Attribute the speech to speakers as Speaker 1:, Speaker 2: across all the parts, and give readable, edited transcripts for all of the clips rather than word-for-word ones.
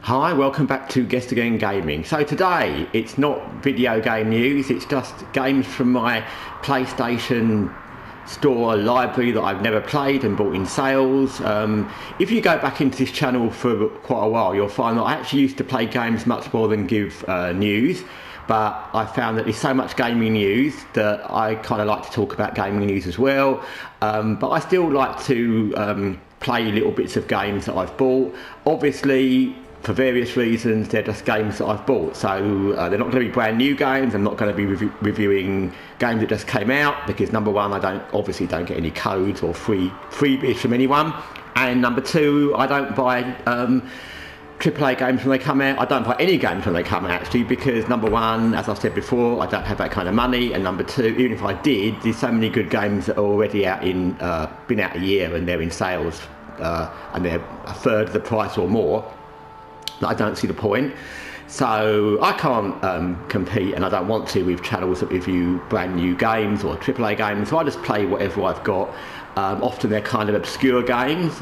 Speaker 1: Hi, welcome back to Guessagaingaming. So today, it's not video game news, it's just games from my PlayStation store library that I've never played and bought in sales. If you go back into this channel for quite a while, you'll find that I actually used to play games much more than give news, but I found that there's so much gaming news that I kind of like to talk about gaming news as well. But I still like to play little bits of games that I've bought. Obviously, for various reasons, they're just games that I've bought, so they're not going to be brand new games. I'm not going to be reviewing games that just came out, because number one, I obviously don't get any codes or freebies from anyone, and number two, I don't buy AAA games when they come out. I don't buy any games when they come out, actually, because number one, as I've said before, I don't have that kind of money, and number two, even if I did, there's so many good games that are already out been out a year and they're in sales, and they're a third of the price or more, that I don't see the point. So I can't compete, and I don't want to, with channels that review brand new games or AAA games. So I just play whatever I've got. Often they're kind of obscure games,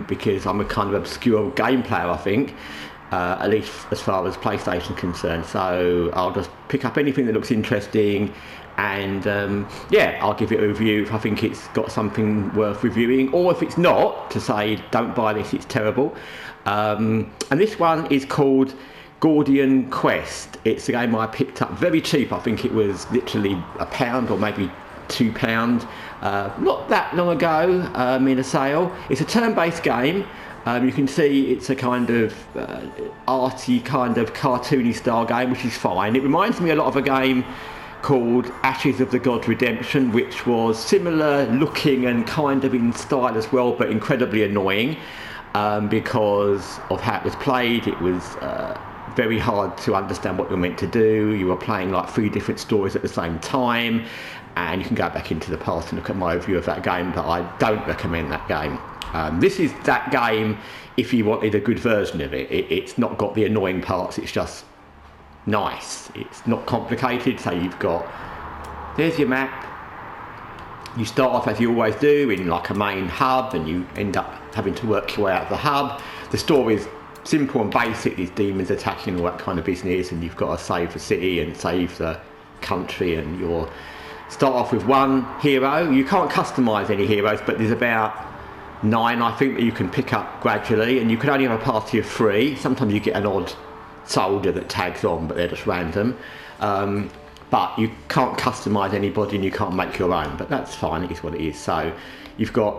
Speaker 1: because I'm a kind of obscure game player, I think, at least as far as PlayStation is concerned. So I'll just pick up anything that looks interesting, and yeah, I'll give it a review if I think it's got something worth reviewing, or if it's not, to say don't buy this, it's terrible. And this one is called Gordian Quest. It's a game I picked up very cheap. I think it was literally £1 or maybe £2, not that long ago, in a sale. It's a turn-based game. You can see it's a kind of arty, kind of cartoony style game, which is fine. It reminds me a lot of a game called Ashes of the God Redemption, which was similar looking and kind of in style as well, but incredibly annoying. Because of how it was played. It was very hard to understand what you're meant to do. You were playing like 3 different stories at the same time, and you can go back into the past and look at my review of that game, but I don't recommend that game. This is that game if you wanted a good version of it. It's not got the annoying parts, it's just nice. It's not complicated. So there's your map. You start off, as you always do, in like a main hub, and you end up having to work your way out of the hub. The story is simple and basic. These demons attacking, all that kind of business, and you've got to save the city and save the country, and you'll start off with one hero. You can't customise any heroes, but there's about 9, I think, that you can pick up gradually, and you can only have a party of 3. Sometimes you get an odd soldier that tags on, but they're just random. But you can't customise anybody, and you can't make your own, but that's fine, it is what it is. So you've got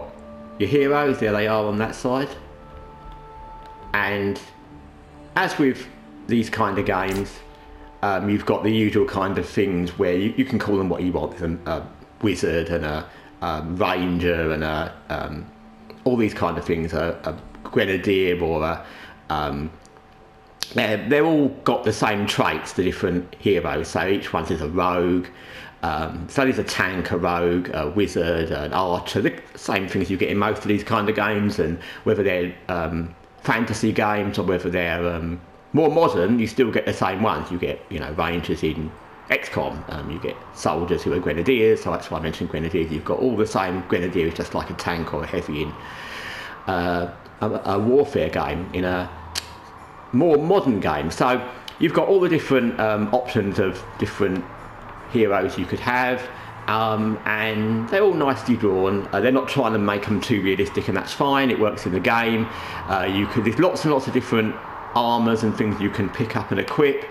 Speaker 1: your heroes, there they are on that side, and as with these kind of games, you've got the usual kind of things where you can call them what you want. There's a wizard and a ranger and all these kind of things, a grenadier or a they're all got the same traits, the different heroes. So each one is a rogue. So there's a tank, a rogue, a wizard, an archer. The same things you get in most of these kind of games, and whether they're fantasy games or whether they're more modern, you still get the same ones. You get, rangers in XCOM. You get soldiers who are grenadiers. So that's why I mentioned grenadiers. You've got all the same grenadiers, just like a tank or a heavy in a warfare game in a more modern game. So you've got all the different options of different heroes you could have, and they're all nicely drawn. They're not trying to make them too realistic, and that's fine. It works in the game. There's lots and lots of different armors and things you can pick up and equip,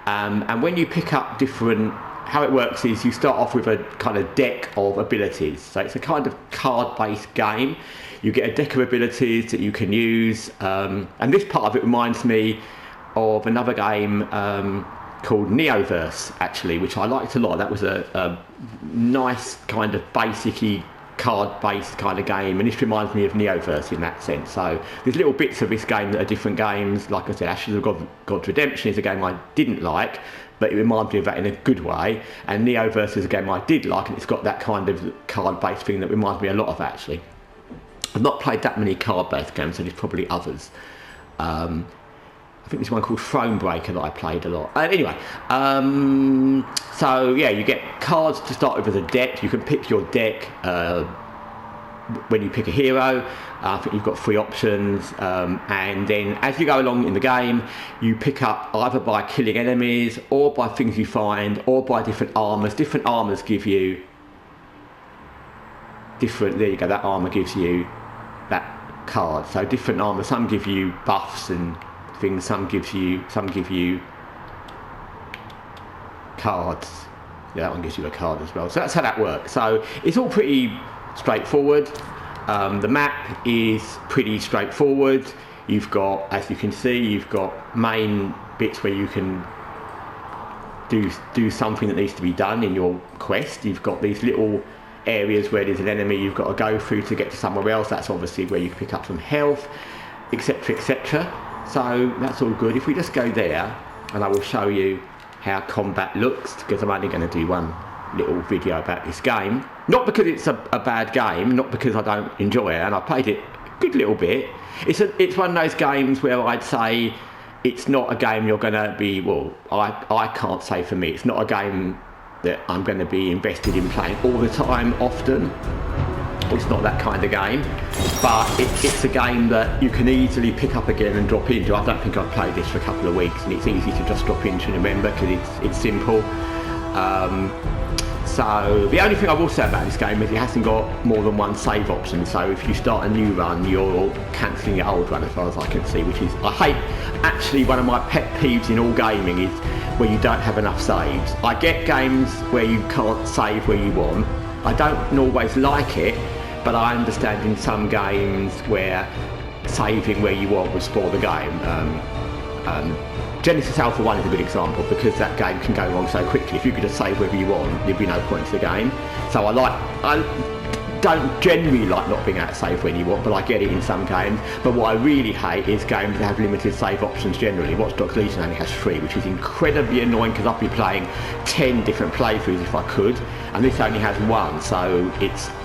Speaker 1: and when you pick up how it works is you start off with a kind of deck of abilities. So it's a kind of card-based game. You get a deck of abilities that you can use, and this part of it reminds me of another game called Neoverse, actually, which I liked a lot. That was a nice kind of basic-y card-based kind of game, and this reminds me of Neoverse in that sense. So there's little bits of this game that are different games. Like I said, Ashes of God's Redemption is a game I didn't like, but it reminds me of that in a good way. And Neoverse is a game I did like, and it's got that kind of card-based thing that reminds me a lot of, actually. I've not played that many card-based games, so there's probably others. I think there's one called Thronebreaker that I played a lot. Anyway, so yeah, you get cards to start with as a deck. You can pick your deck when you pick a hero. I think you've got 3 options, and then as you go along in the game, you pick up either by killing enemies, or by things you find, or by different armors. Different armors give you different, there you go, that armor gives you that card. So different armor, some give you buffs and things, some give you cards. Yeah, that one gives you a card as well. So that's how that works. So it's all pretty straightforward. The map is pretty straightforward. You've got, as you can see, you've got main bits where you can do something that needs to be done in your quest. You've got these little areas where there's an enemy you've got to go through to get to somewhere else. That's obviously where you can pick up some health, etc, etc. So that's all good. If we just go there, and I will show you how combat looks, because I'm only going to do one little video about this game. Not because it's a bad game, not because I don't enjoy it, and I played it a good little bit. It's one of those games where I'd say it's not a game you're going to be, well, I can't say for me, it's not a game that I'm going to be invested in playing all the time, often. It's not that kind of game, but it's a game that you can easily pick up again and drop into. I don't think I've played this for a couple of weeks, and it's easy to just drop into and remember, because it's simple. So the only thing I will say about this game is it hasn't got more than one save option. So if you start a new run, you're cancelling your old run, as far as I can see, which is, I hate, actually one of my pet peeves in all gaming is where you don't have enough saves. I get games where you can't save where you want. I don't always like it, but I understand in some games where saving where you want will spoil the game. Genesis Alpha 1 is a good example, because that game can go wrong so quickly. If you could just save wherever you want, there'd be no point to the game. So I don't generally like not being able to save when you want, but I get it in some games. But what I really hate is games that have limited save options generally. Watch Dogs Legion only has 3, which is incredibly annoying, because I'd be playing 10 different playthroughs if I could, and this only has 1, so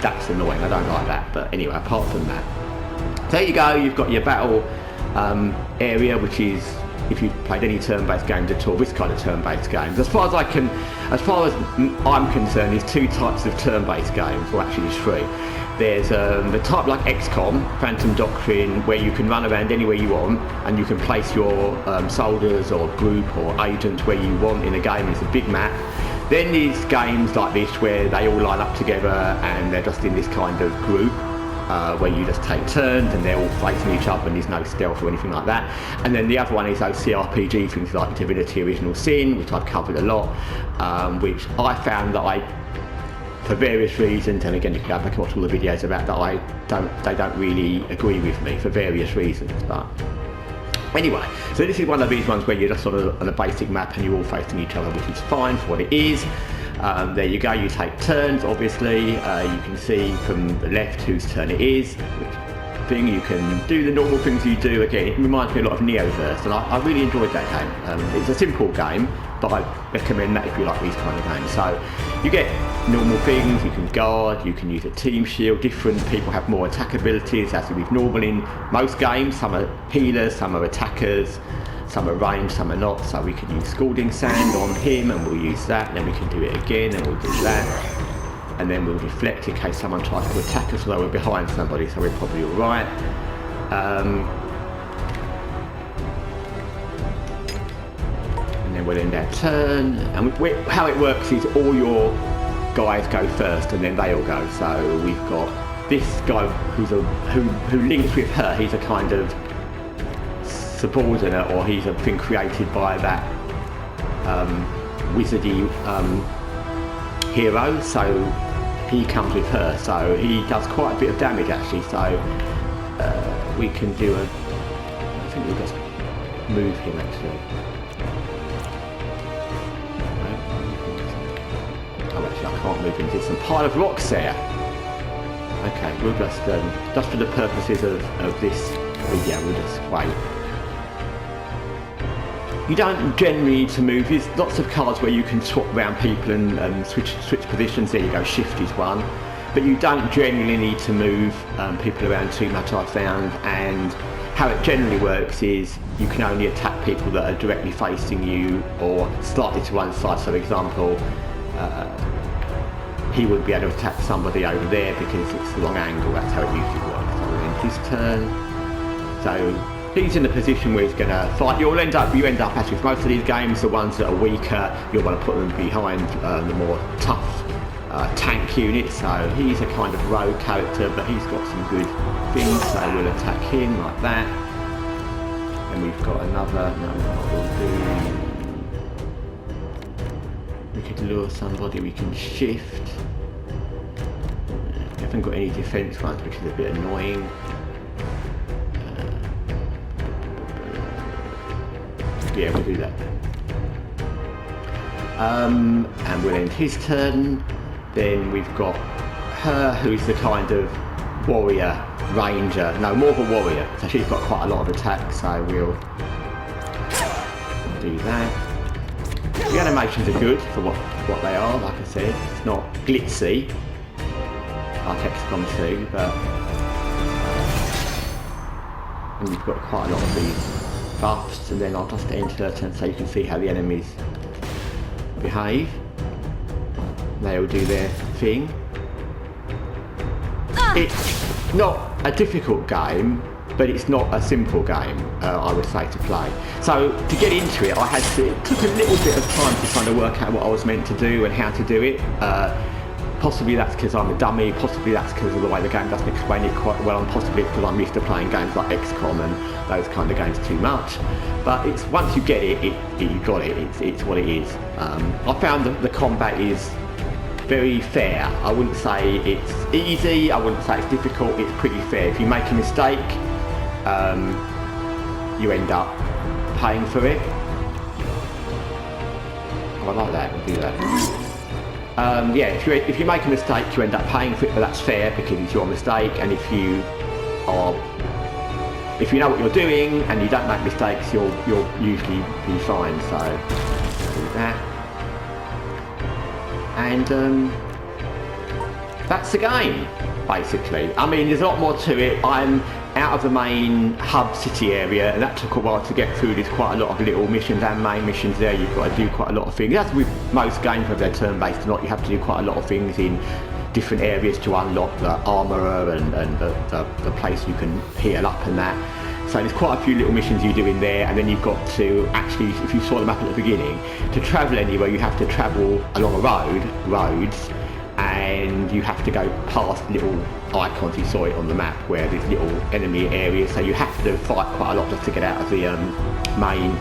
Speaker 1: that's annoying. I don't like that. But anyway, apart from that, there you go. You've got your battle area, which is, if you've played any turn-based games at all, this kind of turn-based games. As far as I'm concerned, there's 2 types of turn-based games. Well, actually there's 3. There's the type like XCOM, Phantom Doctrine, where you can run around anywhere you want, and you can place your soldiers or group or agents where you want in a game. It's a big map. Then there's games like this where they all line up together and they're just in this kind of group. Where you just take turns and they're all facing each other and there's no stealth or anything like that. And then the other one is those CRPG things like Divinity Original Sin, which I've covered a lot, which I found that for various reasons, and again you can go back and watch all the videos about that, they don't really agree with me for various reasons. But anyway, so this is one of these ones where you're just sort of on a basic map and you're all facing each other, which is fine for what it is. There you go, you take turns, obviously. You can see from the left whose turn it is. You can do the normal things you do. Again, it reminds me a lot of Neoverse, and I really enjoyed that game. It's a simple game, but I recommend that if you like these kind of games. So you get normal things, you can guard, you can use a team shield. Different people have more attack abilities, as with normal in most games. Some are healers, some are attackers, some are ranged, some are not. So we can use Scalding Sand on him, and we'll use that, and then we can do it again, and we'll do that. And then we'll deflect in case someone tries to attack us, although we're behind somebody, so we're probably alright. And then we'll end our turn. And how it works is all your guys go first, and then they all go. So we've got this guy who links with her. He's a kind of subordinate, or he's a thing created by that wizardy hero, so he comes with her, so he does quite a bit of damage actually. So we can do I think we'll just move him actually. Oh, actually I can't move him, there's some pile of rocks there. Okay, we'll just for the purposes of this video, we'll just wait. You don't generally need to move. There's lots of cards where you can swap around people and switch positions. There you go, shift is one. But you don't generally need to move people around too much, I've found. And how it generally works is you can only attack people that are directly facing you or slightly to one side. So for example, he would be able to attack somebody over there because it's the wrong angle. That's how it usually works. So we'll end his turn. So he's in a position where he's going to fight. You end up actually with most of these games, the ones that are weaker, you'll want to put them behind the more tough tank units. So he's a kind of rogue character, but he's got some good things. So we'll attack him like that. And we've got another. No, what we'll do. We could lure somebody. We can shift. We haven't got any defense ones, which is a bit annoying. Yeah, we'll do that. And we'll end his turn. Then we've got her, who's the kind of warrior, ranger. No, more of a warrior. So she's got quite a lot of attacks. So we'll do that. The animations are good for what they are. Like I said, it's not glitzy like XCOM 2, but and you've got quite a lot of these buffs, and then I'll just enter her turn so you can see how the enemies behave. They'll do their thing. It's not a difficult game, but it's not a simple game, I would say, to play. So to get into it, it took a little bit of time to kind of work out what I was meant to do and how to do it. Possibly that's because I'm a dummy, possibly that's because of the way the game doesn't explain it quite well, and possibly because I'm used to playing games like XCOM and those kind of games too much. But it's once you get it, you got it, it's what it is. I found that the combat is very fair. I wouldn't say it's easy, I wouldn't say it's difficult, it's pretty fair. If you make a mistake, you end up paying for it. Oh, I like that, we'll do that. Yeah, if you make a mistake, you end up paying for it, but that's fair because it's your mistake. And if you know what you're doing and you don't make mistakes, you'll usually be fine. So do that, and that's the game basically. I mean, there's a lot more to it. I'm out of the main hub city area, and that took a while to get through. There's quite a lot of little missions and main missions there. You've got to do quite a lot of things. That's with most games, whether they're turn-based or not. You have to do quite a lot of things in different areas to unlock the armourer and the place you can heal up and that. So there's quite a few little missions you do in there, and then you've got to actually, if you saw the map at the beginning, to travel anywhere you have to travel along a roads, and you have to go past little icons. You saw it on the map where there's little enemy areas, so you have to fight quite a lot just to get out of the main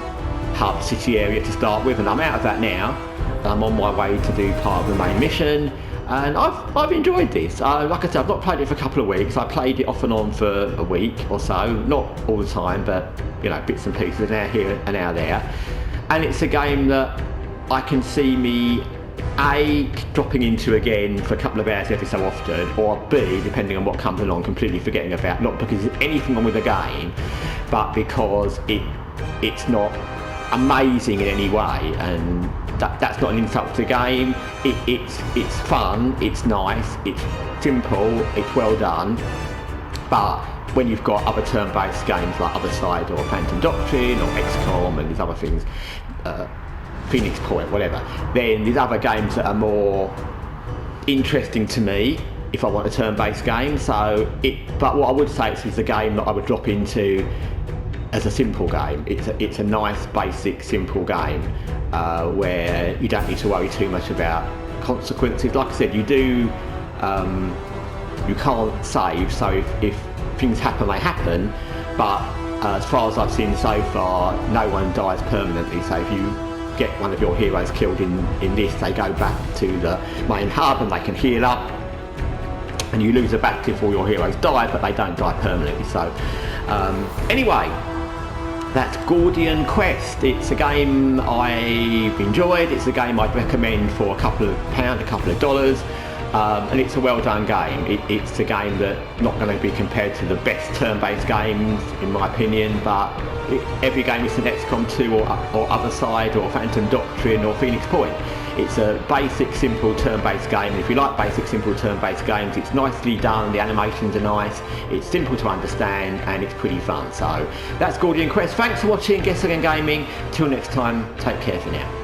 Speaker 1: hub city area to start with, and I'm out of that now. I'm on my way to do part of the main mission, and I've enjoyed this. Like I said, I've not played it for a couple of weeks. I played it off and on for a week or so, not all the time, but you know, bits and pieces, now here and now there. And it's a game that I can see me A, dropping into again for a couple of hours every so often, or B, depending on what comes along, completely forgetting about, not because there's anything wrong with the game, but because it's not amazing in any way, and that's not an insult to the game. It's fun, it's nice, it's simple, it's well done, but when you've got other turn-based games like Other Side or Phantom Doctrine or XCOM and these other things, Phoenix Point, whatever, then there's other games that are more interesting to me if I want a turn-based game. But what I would say is a game that I would drop into as a simple game. It's a nice, basic, simple game where you don't need to worry too much about consequences. Like I said, you can't save, so if things happen, they happen, but as far as I've seen so far, no one dies permanently. So if you get one of your heroes killed in this, they go back to the main hub and they can heal up, and you lose a battle if all your heroes die, but they don't die permanently. So anyway, that's Gordian Quest. It's a game I've enjoyed. It's a game I'd recommend for a couple of pounds, a couple of dollars. And it's a well done game. It's a game that's not going to be compared to the best turn-based games in my opinion, but every game is an XCOM 2 or Other Side or Phantom Doctrine or Phoenix Point. It's a basic, simple turn-based game. If you like basic, simple turn-based games, it's nicely done, the animations are nice, it's simple to understand, and it's pretty fun. So that's Gordian Quest. Thanks for watching Guessagaingaming. Till next time, take care for now.